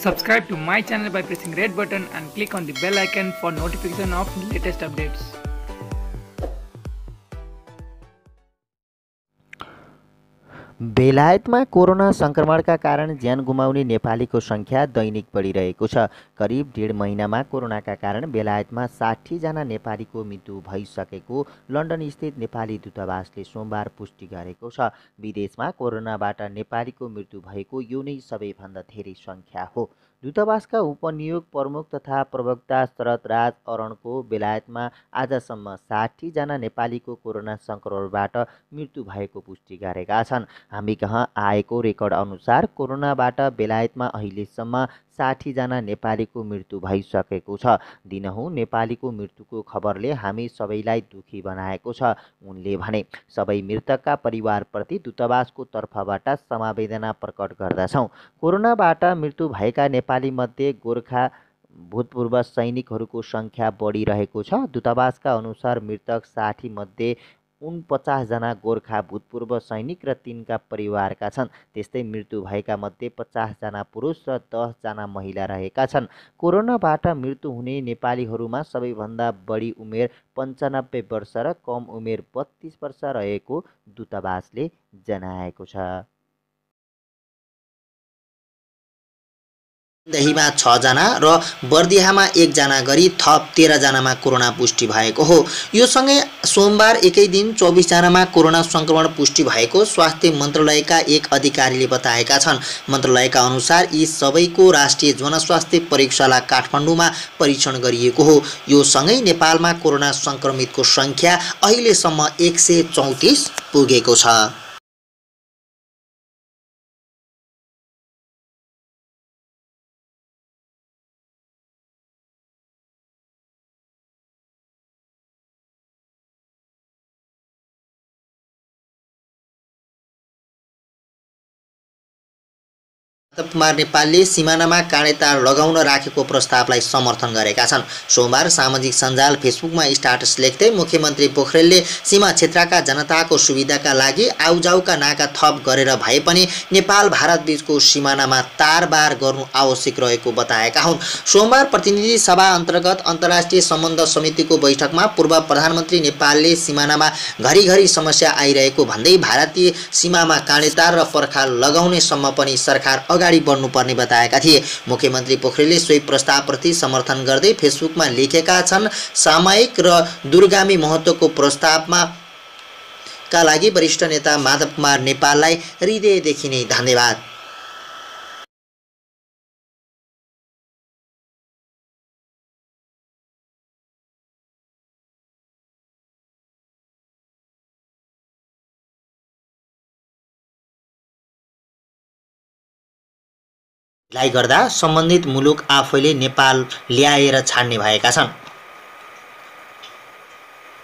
Subscribe to my channel by pressing red button and click on the bell icon for notification of latest updates. बेलायतमा corona संक्रमणका कारण ज्यान गुमाउने नेपालीको संख्या दैनिक बढिरहेको छ। करिब 1.5 महिनामा कोरोनाका कारण बेलायतमा 60 जना नेपालीको मृत्यु भइसकेको लन्डन स्थित नेपाली दूतावासले सोमबार पुष्टि गरेको छ। विदेशमा कोरोनाबाट नेपालीको मृत्यु भएको यो नै सबैभन्दा धेरै संख्या हो। दूतावासका उपनियोग प्रमुख तथा प्रवक्ता शरद राज अरणको बेलायतमा आजसम्म 60 जना नेपालीको कोरोना संक्रमणबाट मृत्यु भएको पुष्टि गरेका छन्। हामी कहाँ आएको रेकर्ड अनुसार कोरोनाबाट बेलायतमा अहिलेसम्म 60 जना नेपालीको मृत्यु भइसकेको छ। दिनहुँ नेपालीको मृत्युको खबरले हामी सबैलाई दुखी बनाएको छ, उनले भने। सबै मृतकका परिवारप्रति दूतावासको तर्फबाट समवेदना प्रकट गर्दछौँ। कोरोनाबाट मृत्यु भएका नेपाली मध्ये गोर्खा भूतपूर्व सैनिकहरूको संख्या बढिरहेको छ। दूतावासका अनुसार मृतक 60 मध्ये 49 जना गोर्खा भूतपूर्व सैनिक र 3 का परिवारका छन्। त्यस्तै मृत्यु भएका मध्ये 50 जना पुरुष र 10 जना महिला रहेका छन्। कोरोनाबाट मृत्यु हुने नेपालीहरूमा सबैभन्दा बढी उमेर 95 वर्ष र कम उमेर 32 वर्ष रहेको दूतावासले जनाएको छ। दहीमा 6 जना र बर्दियामा 1 जना गरी थप 13 जनामा कोरोना पुष्टि भएको हो। यो सँगै सोमबार एकै दिन 24 जनामा कोरोना संक्रमण पुष्टि भएको स्वास्थ्य मन्त्रालयका एक अधिकारीले बताएका छन्। मन्त्रालयका अनुसार यी सबैको राष्ट्रिय जनस्वास्थ्य प्रयोगशाला काठमाडौँमा परीक्षण गरिएको हो। यो सँगै नेपालमा कोरोना संक्रमितको संख्या अहिलेसम्म 134 पुगेको छ। माधव कुमार नेपालले सिमानामा काँडेतार लगाउन राखेको प्रस्तावलाई समर्थन गरेका छन्। सोमबार सामाजिक सञ्जाल फेसबुकमा स्ट्याटस लेख्दै मुख्यमन्त्री पोखरेलले सीमा क्षेत्रका जनताको सुविधाका लागि आउजाउका नाका थप गरेर भए पनि नेपाल भारत बीचको सिमानामा तारबार गर्नु आवश्यक रहेको बताएका हुन्। सोमबार प्रतिनिधि सभा अन्तर्गत अन्तर्राष्ट्रिय सम्बन्ध समितिको बैठकमा पूर्व प्रधानमन्त्री नेपालले सिमानामा घरिघरि समस्या आइरहेको भन्दै भारतीय सीमामा काँडेतार र पर्खाल लगाउने सम्म पनि सरकार अगाडि बढ्नुपर्ने बताएका थिए। मुख्यमन्त्री पोखरेलले सोही प्रस्तावप्रति समर्थन गर्दै फेसबुकमा लेखेका छन्, सामयिक र दूरगामी महत्त्वको प्रस्तावमा का लागि वरिष्ठ नेता माधव कुमार नेपाललाई हृदयदेखि नै धन्यवाद। लाई गर्दा सम्बन्धित मुलुक आफैले नेपाल ल्याएर छाड्ने भएका छन्।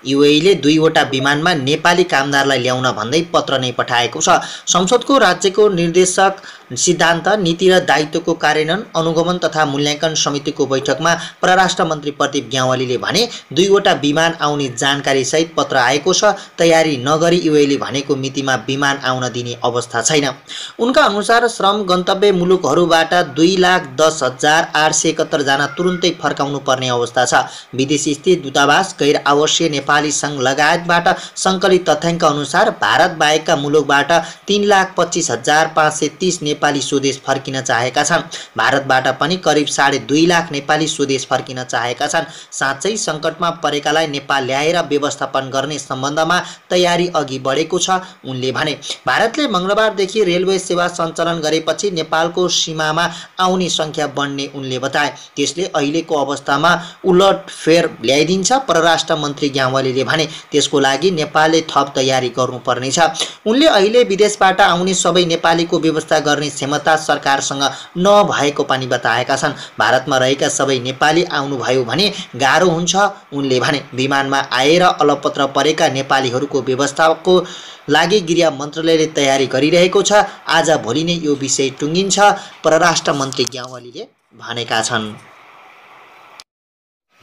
युएईले 2 वटा विमानमा नेपाली कामदारलाई ल्याउन भन्दै पत्र नै पठाएको छ। संसदको राज्यको निर्देशक सिद्धान्त, नीति र दायित्वको कार्यान्वयन, अनुगमन तथा मूल्याङ्कन समितिको बैठकमा परराष्ट्र मन्त्री प्रदीप ग्यावालीले भने 2 वटा विमान आउने जानकारी सहित पत्र आएको छ। तयारी नगरी युएईले भनेको मितिमा विमान आउन दिने अवस्था छैन। उनका अनुसार श्रम गन्तव्य मुलुकहरूबाट 2,10,871 जना तुरुन्तै फर्काउनु पर्ने अवस्था छ। विदेशी स्थित दूतावास, गैर आवासीय नेपाली संघ लगायतबाट सङ्कलित तथ्याङ्क अनुसार भारत बाहेकका मुलुकबाट 3,25,530 नेपाली स्वदेश फर्किन चाहेका छन्। भारतबाट पनि करिब 2.5 लाख नेपाली स्वदेश फर्किन चाहेका छन्। साँच्चै सङ्कटमा परेकालाई नेपाल ल्याएर व्यवस्थापन गर्ने सम्बन्धमा तयारी अघि बढेको छ, उनले भने। भारतले मङ्गलबारदेखि रेलवे सेवा सञ्चालन गरेपछि नेपालको सीमामा आउने सङ्ख्या बढ्ने उनले बताए। त्यसले अहिलेको अवस्थामा उलटफेर ल्याइदिन्छ, परराष्ट्र मन्त्री ग्यावालीले भने। त्यसको लागि नेपालले थप तयारी गर्नुपर्नेछ। उनले अहिले विदेशबाट आउने सबै नेपालीको व्यवस्था गर्ने क्षमता सरकारसँग नभएको पनि बताएका छन्। भारतमा रहेका सबै नेपाली आउनुभयो भने गाह्रो हुन्छ, उनले भने। विमानमा आएर अलपत्र परेका नेपालीहरूको व्यवस्थाको लागि गृह मन्त्रालयले तयारी गरिरहेको छ। आज भोलि नै यो विषय टुङ्गिन्छ, परराष्ट्र मन्त्री ग्यावालीले भनेका छन्।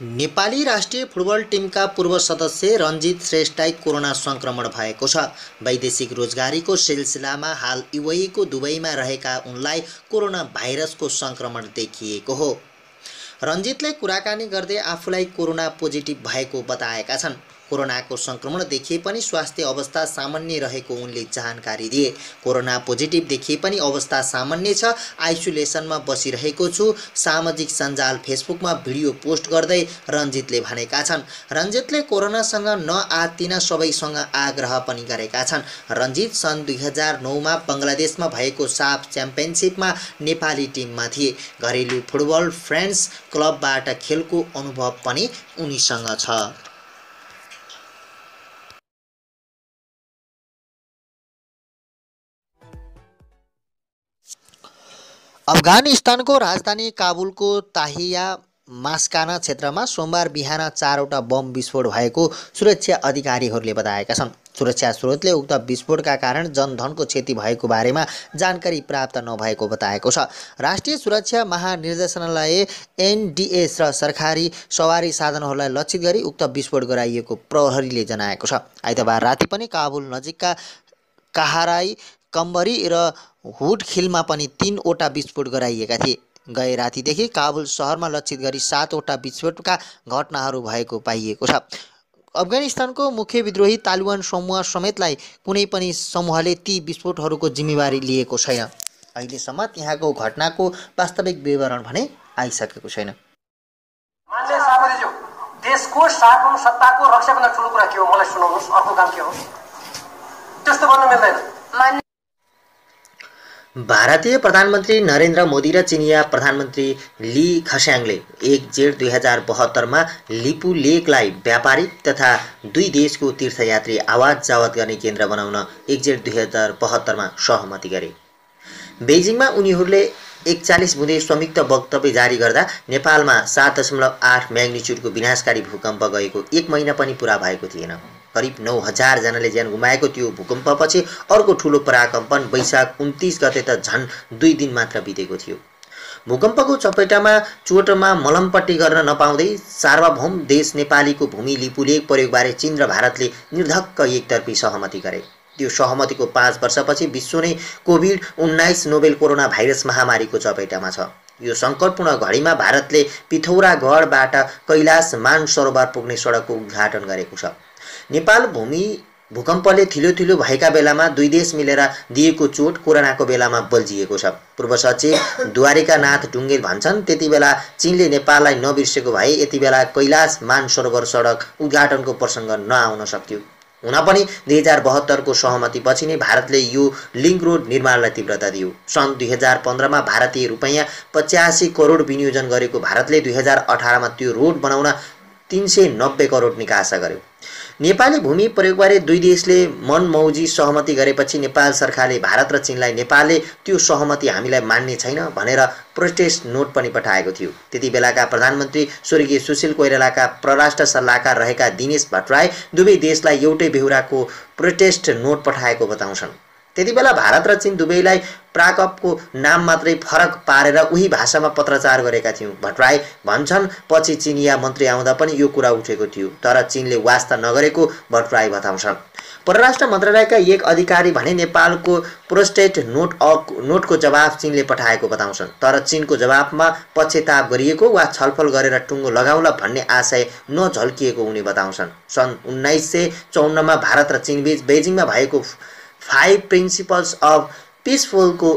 नेपाली राष्ट्रिय फुटबल टिमका पूर्व सदस्य रञ्जित श्रेष्ठलाई कोरोना सङ्क्रमण भएको छ। वैदेशिक रोजगारीको सिलसिलामा हाल युएईको दुबईमा रहेका उनलाई कोरोना भाइरसको सङ्क्रमण देखिएको हो। रञ्जितले कुराकानी गर्दै आफूलाई कोरोना पोजिटिभ भएको बताएका छन्। कोरोनाको सङ्क्रमण देखिए पनि स्वास्थ्य अवस्था सामान्य रहेको उनले जानकारी दिए। कोरोना पोजिटिभ देखिए पनि अवस्था सामान्य छ, आइसोलेसनमा बसिरहेको छु, सामाजिक सञ्जाल फेसबुकमा भिडियो पोस्ट गर्दै रञ्जितले भनेका छन्। रञ्जितले कोरोनासँग नआत्तिन सबैसँग आग्रह पनि गरेका छन्। रञ्जित सन् 2009मा बङ्गलादेशमा भएको साफ च्याम्पियनसिपमा नेपाली टिममा थिए। घरेलु फुटबल फ्रेन्ड्स क्लबबाट खेलको अनुभव पनि उनीसँग छ। अफगानिस्तानको राजधानी काबुलको ताहिया मास्काना क्षेत्रमा सोमबार बिहान 4वटा बम विस्फोट भएको सुरक्षा अधिकारीहरूले बताएका छन्। सुरक्षा स्रोतले उक्त विस्फोटका कारण जनधनको क्षति भएको बारेमा जानकारी प्राप्त नभएको बताएको छ। राष्ट्रिय सुरक्षा महानिर्देशनालय एनडीएस र सरकारी सवारी साधनहरूलाई लक्षित गरी उक्त विस्फोट गराइएको प्रहरीले जनाएको छ। आइतबार राति पनि काबुल नजिकका काहाराई, कम्बरी र हुडखिलमा पनि 3वटा विस्फोट गराइएका थिए। गए रातिदेखि काबुल सहरमा लक्षित गरी 7वटा विस्फोटका घटनाहरू भएको पाइएको छ। अफगानिस्तानको मुख्य विद्रोही तालिबान समूह समेतलाई कुनै पनि समूहले ती विस्फोटहरूको जिम्मेवारी लिएको छैन। अहिलेसम्म त्यहाँको घटनाको वास्तविक विवरण भने आइसकेको छैन। मान्य सभापतिज्यू, देशको सार्वभौम सत्ताको रक्षाभन्दा ठुलो कुरा के हो मलाई सुनाउनुहोस्। अर्को काम के हो त्यस्तो गर्न मिल्दैन। भारतीय प्रधानमन्त्री नरेन्द्र मोदी र चिनिया प्रधानमन्त्री ली खस्याङले 1 जेठ 2072मा लिपु लेकलाई व्यापारिक तथा दुई देशको तीर्थयात्री आवाज जावत गर्ने केन्द्र बनाउन 1 जेठ 2072मा सहमति गरे। बेजिङमा उनीहरूले 41 बुँदे संयुक्त वक्तव्य जारी गर्दा नेपालमा 7.8 म्याग्निच्युडको विनाशकारी भूकम्प गएको 1 महिना पनि पुरा भएको थिएन। करिब 9000 जनाले ज्यान गुमाएको त्यो भूकम्पपछि अर्को ठुलो पराकम्पन वैशाख 29 गते त झन् 2 दिन मात्र बितेको थियो। भूकम्पको चपेटामा चोटमा मलमपट्टि गर्न नपाउँदै सार्वभौम देश नेपालीको भूमि लिपुलेक प्रयोगबारे चीन र भारतले निर्धक्क एकतर्फी सहमति गरे। त्यो सहमतिको 5 वर्षपछि विश्व नै कोभिड-19 नोभेल कोरोना भाइरस महामारीको चपेटामा छ। यो सङ्कटपूर्ण घडीमा भारतले पिथौरागढबाट कैलाश मानसरोवर पुग्ने सडकको उद्घाटन गरेको छ। नेपाल भूमि भूकम्पले थिलो भएका बेलामा दुई देश मिलेर दिएको चोट कोरोनाको बेलामा बल्झिएको छ। पूर्व सचिव द्वारिकानाथ ढुङ्गेल भन्छन्, त्यति बेला चीनले नेपाललाई नबिर्सेको भए यति बेला कैलाश मानसरोवर सडक उद्घाटनको प्रसङ्ग नआउन सक्थ्यो। हुन पनि 2072को सहमतिपछि नै भारतले यो लिङ्क रोड निर्माणलाई तीव्रता दियो। सन् 2015मा भारतीय रुपैयाँ 85 करोड विनियोजन गरेको भारतले 2018मा त्यो रोड बनाउन 390 करोड निकासा गर्यो। नेपाली भूमि प्रयोगबारे दुई देशले मनमौजी सहमति गरेपछि नेपाल सरकारले भारत र चीनलाई नेपालले त्यो सहमति हामीलाई मान्ने छैन भनेर प्रोटेस्ट नोट पनि पठाएको थियो। त्यति बेलाका प्रधानमन्त्री स्वर्गीय सुशील कोइरालाका परराष्ट्र सल्लाहकार रहेका दिनेश भट्टराई दुवै देशलाई एउटै बेहोराको प्रोटेस्ट नोट पठाएको बताउँछन्। त्यति बेला भारत र चीन दुवैलाई प्राकपको नाम मात्रै फरक पारेर उही भाषामा पत्रचार गरेका थियौँ। भट्टराई भन्छन्, पछि चीनिया मन्त्री आउँदा पनि यो कुरा उठेको थियो, तर चीनले वास्ता नगरेको भट्टराई बताउँछन्। परराष्ट्र मन्त्रालयका एक अधिकारी भने नेपालको प्रोटेस्ट नोटको जवाफ चीनले पठाएको बताउँछन्, तर चीनको जवाफमा पक्षताप गरिएको वा छलफल गरेर टुङ्गो लगाउला भन्ने आशय नझल्किएको उनी बताउँछन्। सन् 1954मा भारत र चीनबीच बेजिङमा भएको 5 प्रिन्सिपल्स अफ पिसफुलको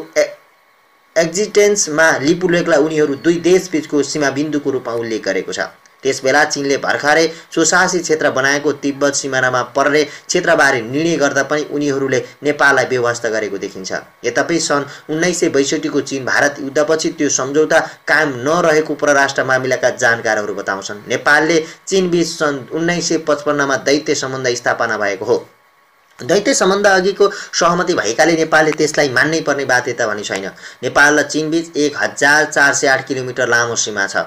एक्जिस्टेन्समा लिपुलेकलाई उनीहरू दुई देशबीचको सीमाबिन्दुको रूपमा उल्लेख गरेको छ। त्यसबेला चीनले भर्खरै स्वशासी क्षेत्र बनाएको तिब्बत सिमानामा पर्ने क्षेत्रबारे निर्णय गर्दा पनि उनीहरूले नेपाललाई बेवास्ता गरेको देखिन्छ। यद्यपि सन् 1962को चीन भारत युद्धपछि त्यो सम्झौता कायम नरहेको परराष्ट्र मामिलाका जानकारहरू बताउँछन्। नेपालले चीनबीच सन् 1955मा दैत्य सम्बन्ध स्थापना भएको हो। दैत्य सम्बन्ध अघिको सहमति भएकाले नेपालले त्यसलाई मान्नै पर्ने बाध्यता पनि छैन। नेपाल र चीनबीच 1408 किलोमिटर लामो सीमा छ।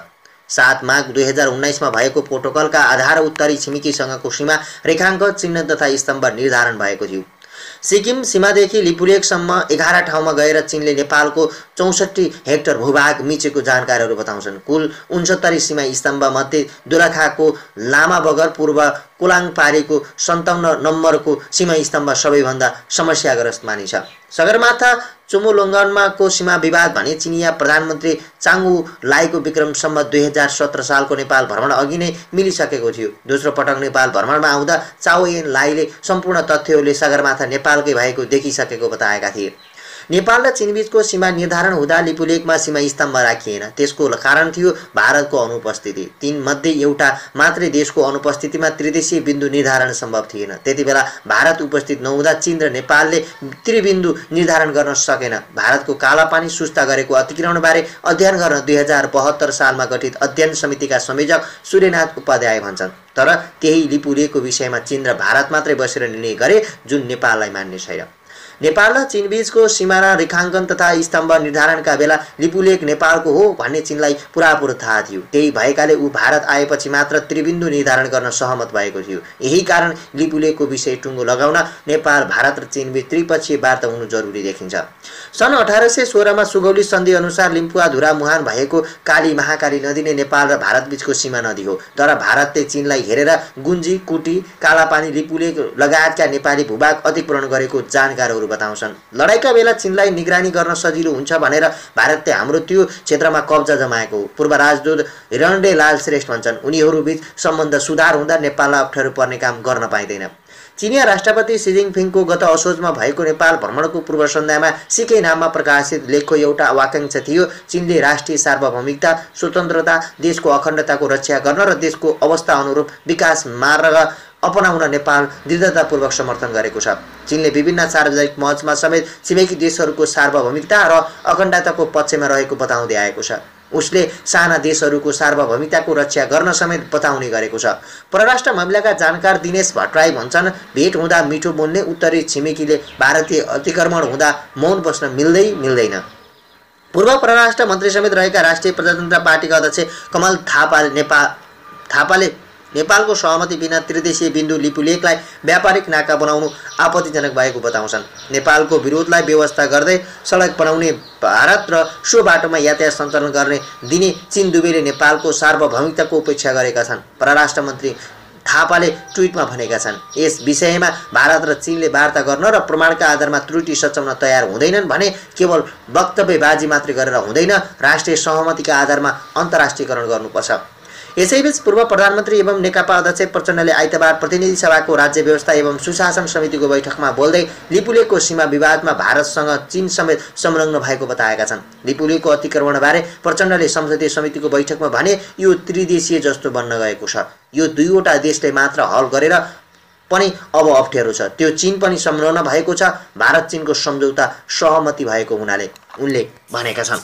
7 माघ 2019मा भएको प्रोटोकलका आधार उत्तरी छिमेकीसँगको सीमा रेखाङ्क, चिह्न तथा स्तम्भ निर्धारण भएको थियो। सिक्किम सीमादेखि लिपुलेकसम्म 11 ठाउँमा गएर चीनले नेपालको 64 हेक्टर भूभाग मिचेको जानकारीहरू बताउँछन्। कुल 69 सीमा स्तम्भ मध्ये दोलखाको लामा बगर पूर्व कोलाङपारीको 57 नम्बरको सीमा स्तम्भ सबैभन्दा समस्याग्रस्त मानिन्छ। सगरमाथा चुमुलोङ्गनको सीमा विवाद भने चिनिया प्रधानमन्त्री चाङ लाईको विक्रम सम्वत 2017 सालको नेपाल भ्रमण अघि नै मिलिसकेको थियो। दोस्रो पटक नेपाल भ्रमणमा आउँदा चाओ एन लाईले सम्पूर्ण तथ्यहरूले सगरमाथा नेपालकै भएको देखिसकेको बताएका थिए। नेपाल र चीनबीचको सीमा निर्धारण हुँदा लिपुलेखमा सीमा स्तम्भ राखिएन। त्यसको कारण थियो भारतको अनुपस्थिति। तीनमध्ये एउटा मात्रै देशको अनुपस्थितिमा त्रिदेशीय बिन्दु निर्धारण सम्भव थिएन। त्यतिबेला भारत उपस्थित नहुँदा चीन र नेपालले त्रिबिन्दु निर्धारण गर्न सकेन। भारतको कालापानी सुस्ता गरेको अतिक्रमणबारे अध्ययन गर्न 2072 सालमा गठित अध्ययन समितिका संयोजक सूर्यनाथ उपाध्याय भन्छन्। तर त्यही लिपुलेखको विषयमा चीन र भारत मात्रै बसेर निर्णय गरे, जुन नेपाललाई मान्य छैन। नेपाल र चीनबीचको सिमाना रेखाङ्कन तथा स्तम्भ निर्धारणका बेला लिपुलेख नेपालको हो भन्ने चीनलाई पुरापुर थाहा थियो। त्यही भएकाले ऊ भारत आएपछि मात्र त्रिबिन्दु निर्धारण गर्न सहमत भएको थियो। यही कारण लिपुलेखको विषय टुङ्गो लगाउन नेपाल, भारत र चीनबीच त्रिपक्षीय वार्ता हुनु जरुरी देखिन्छ। सन् 1816 मा सुगौली सन्धि अनुसार लिम्पुवाधुरा मुहान भएको काली महाकाली नदी नै नेपाल र भारतबीचको सीमा नदी हो। तर भारतले चीनलाई हेरेर गुन्जी, कुटी, कालापानी, लिपुलेख लगायतका नेपाली भूभाग अतिक्रमण गरेको जानकारहरू बताउँछन्। लडाईका बेला चीनलाई निगरानी गर्न सजिलो हुन्छ भनेर भारतले हाम्रो त्यो क्षेत्रमा कब्जा जमाएको हो। पूर्व राजदूत हिरण्डे लाल श्रेष्ठ भन्छन्। उनीहरूबीच सम्बन्ध सुधार हुँदा नेपाललाई अप्ठ्यारो पर्ने काम गर्न पाइँदैन। चिनिया राष्ट्रपति सी जिनपिङको गत असोजमा भएको नेपाल भ्रमणको पूर्व सन्ध्यामा सिकै नाममा प्रकाशित लेखको एउटा वाक्यांश थियो, चीनले राष्ट्रिय सार्वभौमिकता, स्वतन्त्रता, देशको अखण्डताको रक्षा गर्न र देशको अवस्था अनुरूप विकास मार्ग अपनाउन नेपाल दृढतापूर्वक समर्थन गरेको छ। चीनले विभिन्न सार्वजनिक मञ्चमा समेत छिमेकी देशहरूको सार्वभौमिकता र अखण्डताको पक्षमा रहेको बताउँदै आएको छ। उसले साना देशहरूको सार्वभौमिकताको रक्षा गर्न समेत बताउने गरेको छ। परराष्ट्र मामिलाका जानकार दिनेश भट्टराई भन्छन्, भेट हुँदा मिठो बोल्ने उत्तरी छिमेकीले भारतीय अतिक्रमण हुँदा मौन बस्न मिल्दैन। पूर्व परराष्ट्र मन्त्री समेत रहेका राष्ट्रिय प्रजातन्त्र पार्टीका अध्यक्ष कमल थापाले नेपालको सहमति बिना त्रिदेशीय बिन्दु लिपुलेखलाई व्यापारिक नाका बनाउनु आपत्तिजनक भएको बताउँछन्। नेपालको विरोधलाई व्यवस्था गर्दै सडक बनाउने भारत र सो बाटोमा यातायात सञ्चालन गर्ने दिने चीन दुवैले नेपालको सार्वभौमिकताको उपेक्षा गरेका छन्। परराष्ट्र मन्त्री थापाले ट्विटमा भनेका छन्, यस विषयमा भारत र चीनले वार्ता गर्न र प्रमाणका आधारमा त्रुटि सच्याउन तयार हुँदैनन् भने केवल वक्तव्यबाजी मात्रै गरेर हुँदैन, राष्ट्रिय सहमतिका आधारमा अन्तर्राष्ट्रियकरण गर्नुपर्छ। यसैबीच पूर्व प्रधानमन्त्री एवं नेकपा अध्यक्ष प्रचण्डले आइतबार प्रतिनिधि सभाको राज्य व्यवस्था एवं सुशासन समितिको बैठकमा बोल्दै लिपुलेखको सीमा विवादमा भारतसँग चीन समेत संलग्न भएको बताएका छन्। लिपुलेखको अतिक्रमणबारे प्रचण्डले संसदीय समितिको बैठकमा भने, यो त्रिदेशीय जस्तो बन्न गएको छ। यो दुईवटा देशले मात्र हल गरेर पनि अब अप्ठ्यारो छ। त्यो चीन पनि संलग्न भएको छ। भारत चीनको सम्झौता सहमति भएको हुनाले उनले भनेका छन्।